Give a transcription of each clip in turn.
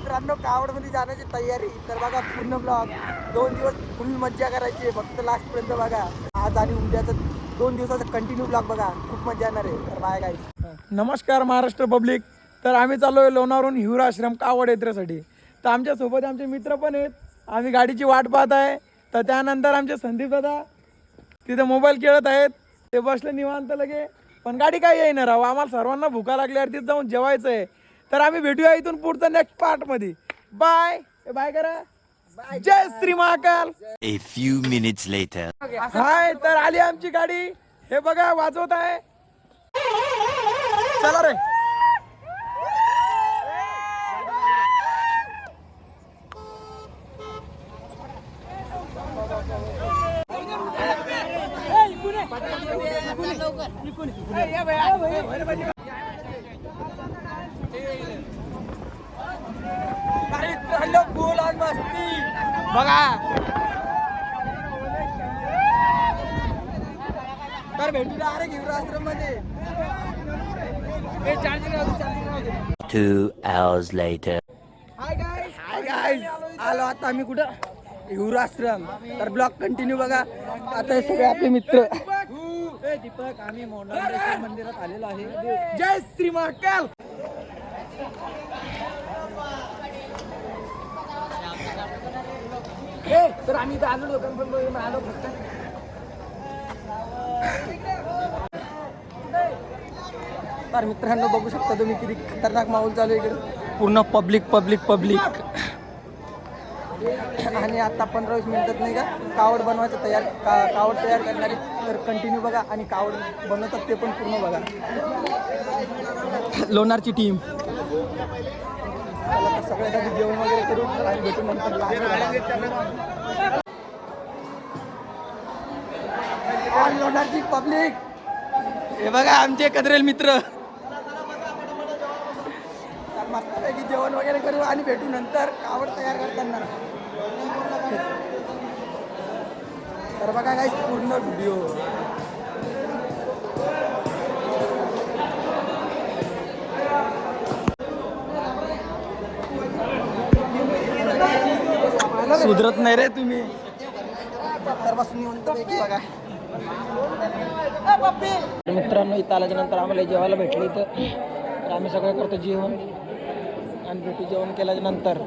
मित्रांनो कावडमध्ये जाण्याची तयारी. तर बघा पूर्ण ब्लॉग 2 दिवस फुल मज्जा करायची आहे, फक्त लास्ट पर्यंत बघा. आज आणि उद्याचं 2 दिवसाचा कंटिन्यू ब्लॉग बघा, खूप मजा येणार आहे. तर बाय गाईस. नमस्कार महाराष्ट्र पब्लिक. तर आम्ही चाललो आहे लोणावरून हिवर आश्रम कावड यात्रेसाठी. तर आमच्यासोबत आमचे मित्र पण आहेत. आम्ही गाडीची वाट पाहत आहे. तर त्यानंतर आमचे संदीप दादा तिथे मोबाईल खेळत आहेत. ते बसले निवांत लगे, पण गाडी काय येणार राव. आम्हाला सर्वांना भुका लागल्यावर तिथे जाऊन जेवायचं आहे. तर आम्ही भेटूया इथून पुढच्या नेक्स्ट पार्टमध्ये. बाय बाय करा. जय Shri Mahakal. A few minutes later. हाय, तर आली आमची गाडी. हे बघा वाजवत आहे. चला रे. बघा तर भेटू डायरेक्ट हिवर आश्रम मध्ये. 2 hours later. हाय गाईस, आलो आता आम्ही कुठं हिवर आश्रम. तर ब्लॉग कंटिन्यू बघा. आता हे सगळे आपले मित्र. दीपक, आम्ही मोंडाळेश्वर मंदिरात आलेलो आहे. जय श्री महाकाल. तर आम्ही इथं आलो लोकांना पण आलो फक्त. तर मित्रांनो बघू शकता तुम्ही किती खतरनाक माहोल चालू आहे इकडे. पूर्ण पब्लिक. आणि आता 15-20 मिनिटात नाही का कावड बनवायचं तयार. कावड तयार करणारे. तर कंटिन्यू बघा. आणि कावड बनवतात ते पण पूर्ण बघा. लोणारची टीम. चला तर सगळ्यासाठी जेवण वगैरे करू आणि भेटू नंतर. लोणारची पब्लिक. हे बघा आमचे कदरेल मित्र. मस्तपैकी जेवण वगैरे करू आणि भेटू नंतर कावड तयार करताना. तर बघा काय पूर्ण व्हिडिओ. सुधरत नाही रे तुम्ही. तर बसून निवंत पैकी बघा. मित्रांनो इथं आल्याच्या नंतर आम्हाला जेवायला भेटलं इथं. तर आम्ही सगळं करतो जेवण आणि भेटू. जेवण केल्याच्या नंतर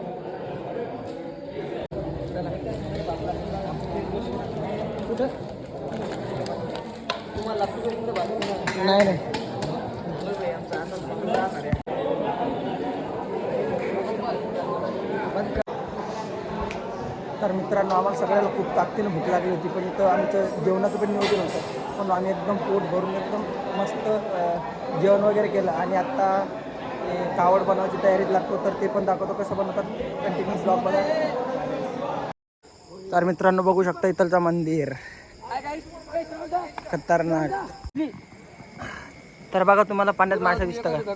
कुठं नाही. तर मित्रांनो आम्हाला सगळ्याला खूप ताकदीनं भूक लागली होती. पण इथं आमचं जेवणाचं पण नियोजन होतं. पण आम्ही एकदम पोट भरून एकदम मस्त जेवण वगैरे केलं. आणि आत्ता कावड बनवायची तयारीत लागतो. तर ते पण दाखवतो कसं बनवतात. कंटिन्यूस ब्लॉग बघा. तर मित्रांनो बघू शकता इथलचं मंदिर खतरनाक. तर बघा तुम्हाला पाण्यात मासा दिसतं का.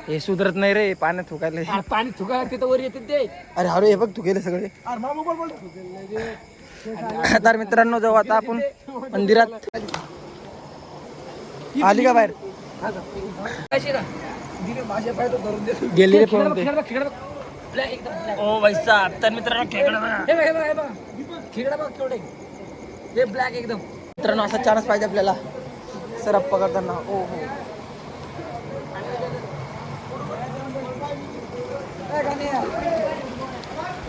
हे सुधरत नाही रे. पाण्यात थुकायला. पाणी थुका तिथं वर येते ते. अरे हे बघ तू गेले सगळे. तर मित्रांनो जाऊ आता आपण मंदिरात. आली का बाहेर. गेली रे पळून ते. ओ वैसा. तर मित्रांनो खेकडा बघा. खेकडा बघ केवढे. हे ब्लॅक एकदम. मित्रांनो असा चान्स पाहिजे आपल्याला सरप पकडताना. ओ हो.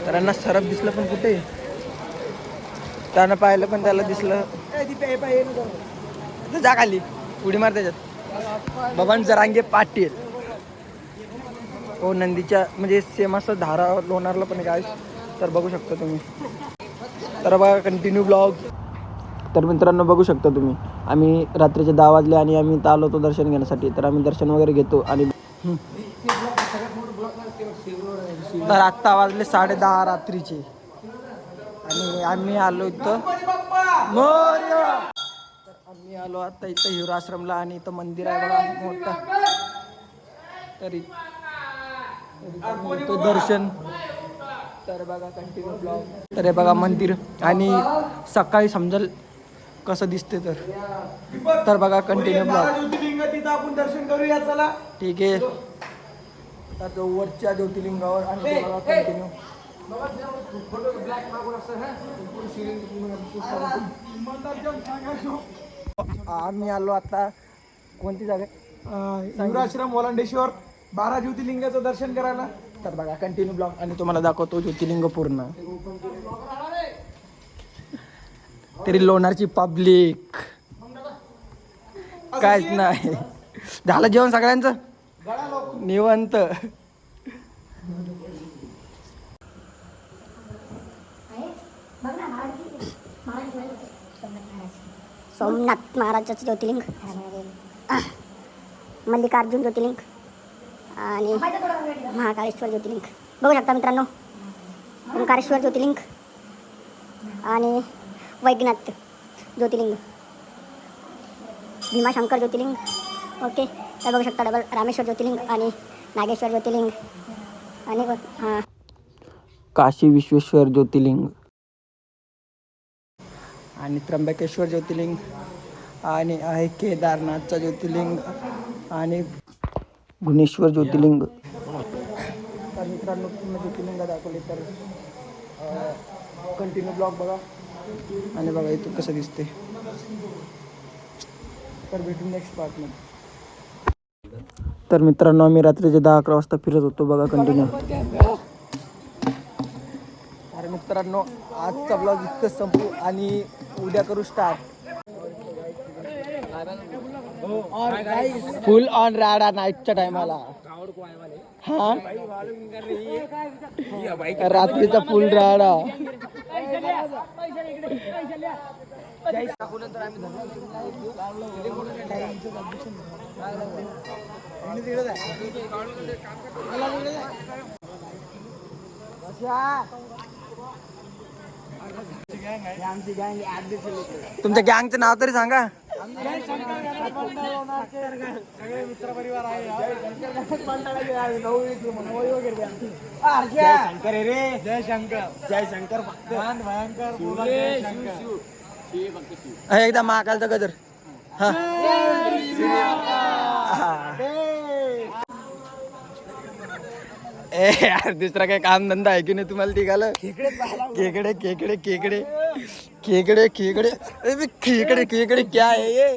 तर यांना सरप दिसलं पण कुठे. त्यानं पाहिलं पण त्याला दिसलं. जा खाली उडी मार त्याच्यात. बबन जरांगे पाटील. हो नंदीच्या म्हणजे सेम असं धारा लोणारला पण काय. तर बघू शकता तुम्ही. तर बघा कंटिन्यू ब्लॉग. तर मित्रांनो बघू शकता तुम्ही आम्ही रात्रीचे 10 वाजले आणि आम्ही इथं आलो होतो दर्शन घेण्यासाठी. तर आम्ही दर्शन वगैरे घेतो. आणि तर आत्ता वाजले 10:30 रात्रीचे. आणि आम्ही आलो इथं. आम्ही आलो आता इथं हिवर आश्रमला. आणि इथं मंदिर आहे बघा मोठं. तरी दर्शन. तर बघा कंटिन्यू ब्लॉग. तर हे बघा मंदिर. आणि सकाळी समजेल कसं दिसते. तर बघा कंटिन्यू ब्लॉग. तिथं आपण दर्शन करूया चला. ठीक आहे. तर तो वरच्या ज्योतिर्लिंगावर आणि ते बघा कंटिन्यू. आम्ही आलो आता कोणती जागा हिवराश्रम ओलांडेश्वर 12 ज्योतिर्लिंगाचं दर्शन करायला. तर बघा कंटिन्यू ब्लॉग आणि तुम्हाला दाखवतो ज्योतिर्लिंग पूर्ण. तरी लोणारची पब्लिक काहीच नाही. झालं जेवण सगळ्यांचं निवांत. सोमनाथ महाराजाचं ज्योतिर्लिंग, मल्लिकार्जुन ज्योतिर्लिंग आणि महाकाळेश्वर ज्योतिर्लिंग बघू शकता मित्रांनो. ओंकारेश्वर ज्योतिर्लिंग आणि वैद्यनाथ ज्योतिर्लिंग, भीमाशंकर ज्योतिर्लिंग. ओके, तर बघू शकता डबल रामेश्वर ज्योतिर्लिंग आणि नागेश्वर ज्योतिर्लिंग आणि काशी विश्वेश्वर ज्योतिर्लिंग आणि त्र्यंबकेश्वर ज्योतिर्लिंग आणि आहे केदारनाथचा ज्योतिर्लिंग आणि गुणेश्वर ज्योतिर्लिंग. तर मित्रांनो पूर्ण ज्योतिर्लिंग दाखवले. तर कंटिन्यू ब्लॉग बघा आणि बघा इथं कसं दिसते. तर भेटून नेक्स्ट पार्टमध्ये. तर मित्रांनो आम्ही रात्रीचे 10-11 वाजता फिरत होतो बघा कंटिन्यू. तर मित्रांनो आजचा ब्लॉग इतकं संपू आणि उद्या करू स्टार्ट. फुल ऑन राडा नाईटच्या टायमाला. हा रात्रीचा फुल राडा. तुमच्या गँगचं नाव तरी सांगा. एकदा महाकालचा गजर. हा ए यार दुसरा काही काम धंदा आहे की नाही तुम्हाला तिघाला. खेकडे खेकडे खेकडे खेकडे खेकडे खेकडे खेकडे क्या आहे ये.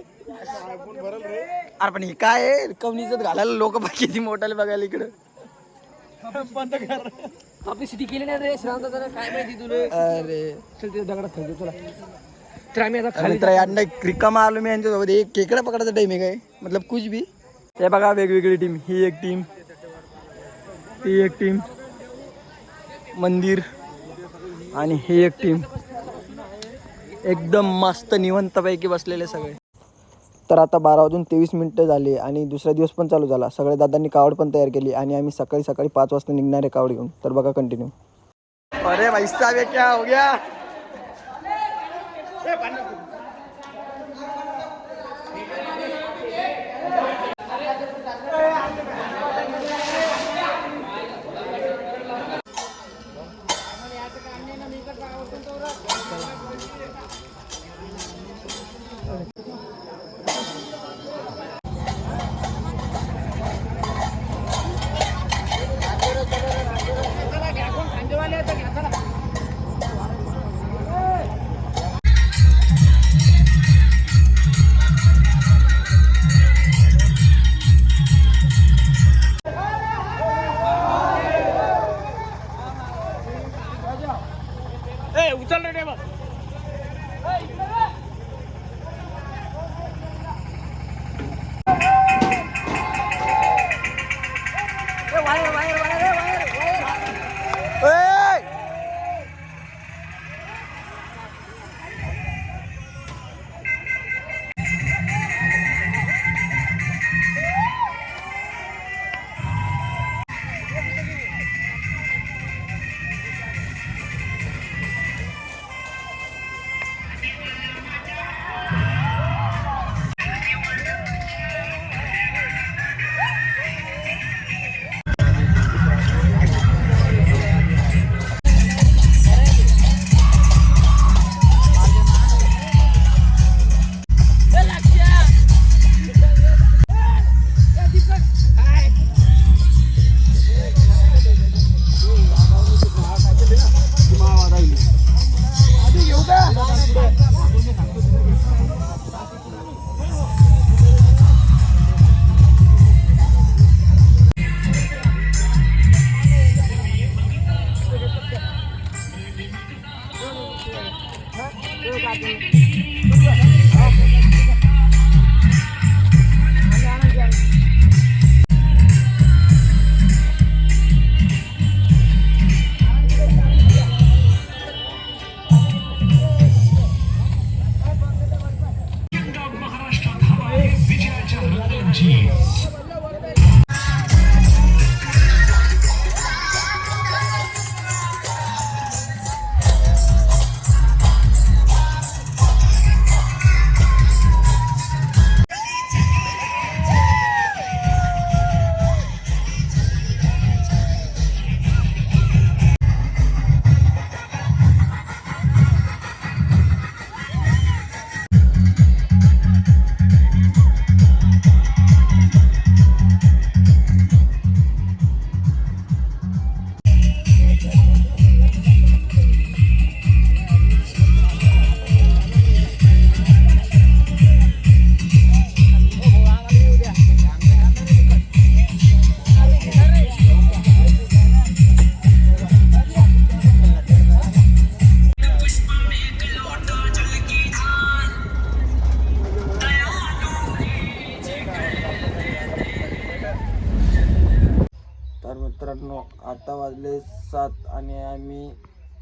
अरे पण हे काय आहे कवनीच घालायला लोक किती मोठाले बघायला इकडं. पब्लिसिटी केली नाही रे श्रावण दादा, काय माहिती तुला. अरे चल ते दगडात खाली चला. तर आम्ही आता खाली तर यांना रिकामा आलो मी यांच्यासोबत. एक खेकडा पकडायचा टाइम आहे काय मतलब कुछ भी. ते बघा वेगवेगळी टीम. ही एक टीम, ती एक टीम, मंदिर आणि ही एक टीम. एकदम मस्त निवंतपैकी बसलेले सगळे. तर आता 12:23 झाले आणि दुसरा दिवस पण चालू झाला. सगळ्या दादांनी कावड पण तयार केली आणि आम्ही सकाळी 5 वाजता निघणार आहे कावड घेऊन. तर बघा कंटिन्यू. अरे भाई साहब ये क्या हो गया. मित्रांनो, आता वाजले 7 आणि आम्ही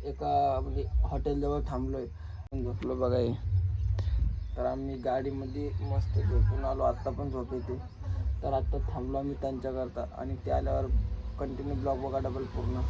एका म्हणजे हॉटेलजवळ थांबलोय. झोपलो बघा हे. तर आम्ही गाडीमध्ये मस्त झोपून आलो. आत्ता पण झोप येते. तर आत्ता थांबलो आम्ही त्यांच्याकरता आणि ते आल्यावर कंटिन्यू ब्लॉग बघा डबल पूर्ण.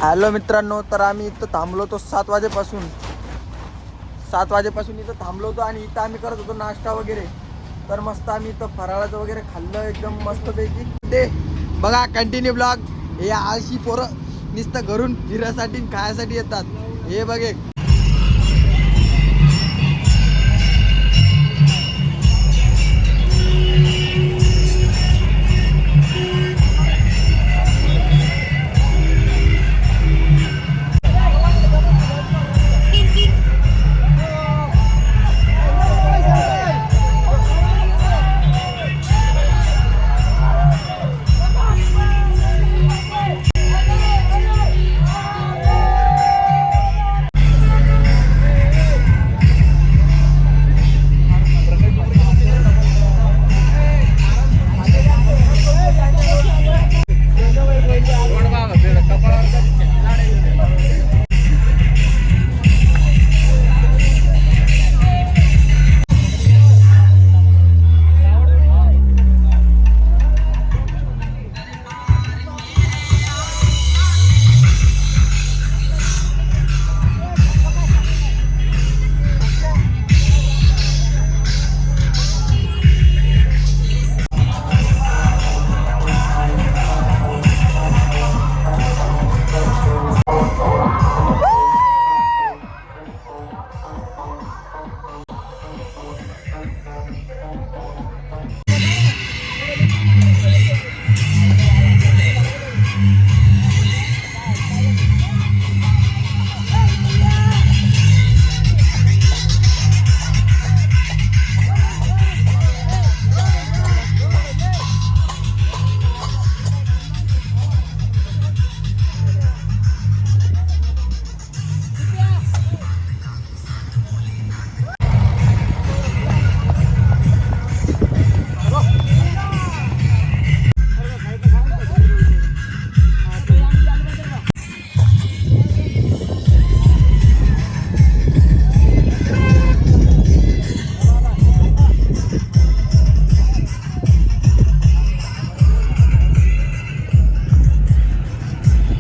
हॅलो मित्रांनो, तर आम्ही इथं थांबलो होतो 7 वाजेपासून इथं थांबलो होतो आणि इथं आम्ही करत होतो नाश्ता वगैरे. तर मस्त आम्ही इथं फराळाचं वगैरे खाल्लं एकदम मस्तपैकी. ते बघा कंटिन्यू ब्लॉग. हे आळशी पोरं नुसतं घरून फिरायसाठी खायसाठी येतात. हे बघे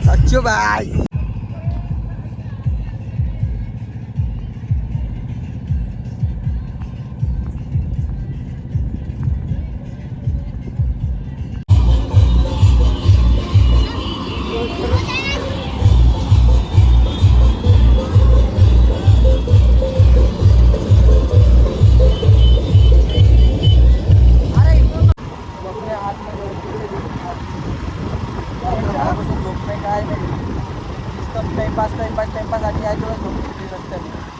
अच्छो भाई. टाइमपास आणि यायचं झोप रस्त्याने.